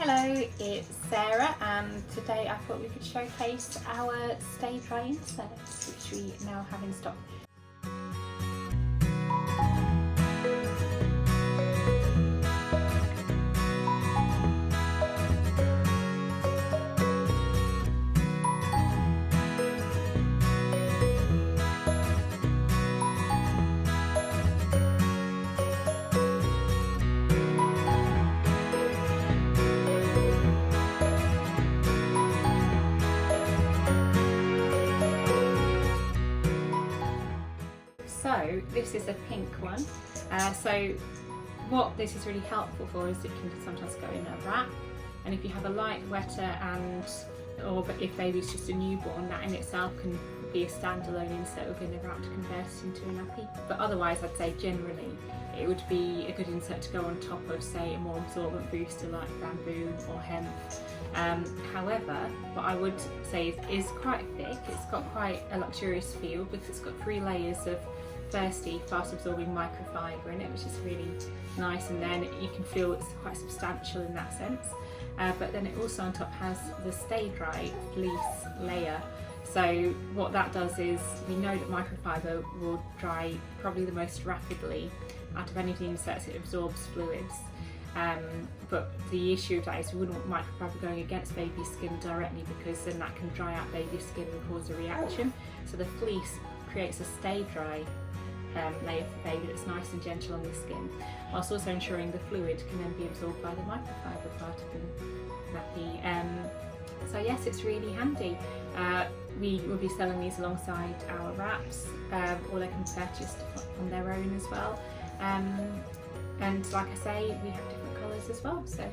Hello, it's Sarah and today I thought we could showcase our stay dry inserts which we now have in stock. So this is a pink one. So what this is really helpful for is it can sometimes go in a wrap, and if you have a light wetter or if baby's just a newborn, that in itself can be a standalone insert within a wrap to convert it into a nappy. But otherwise I'd say generally it would be a good insert to go on top of, say, a more absorbent booster like bamboo or hemp. However, what I would say is quite thick. It's got quite a luxurious feel because it's got 3 layers of, firstly, fast absorbing microfibre in it, which is really nice, and then you can feel it's quite substantial in that sense. But then it also on top has the stay dry fleece layer. So what that does is, we know that microfibre will dry probably the most rapidly out of any of the inserts. It absorbs fluids. But the issue of that is we wouldn't want microfibre going against baby's skin directly, because then that can dry out baby's skin and cause a reaction. So the fleece creates a stay dry layer for baby that's nice and gentle on the skin, whilst also ensuring the fluid can then be absorbed by the microfibre part of the nappy. So yes, it's really handy. We will be selling these alongside our wraps, or they can be purchased on their own as well. And like I say, we have different colours as well. So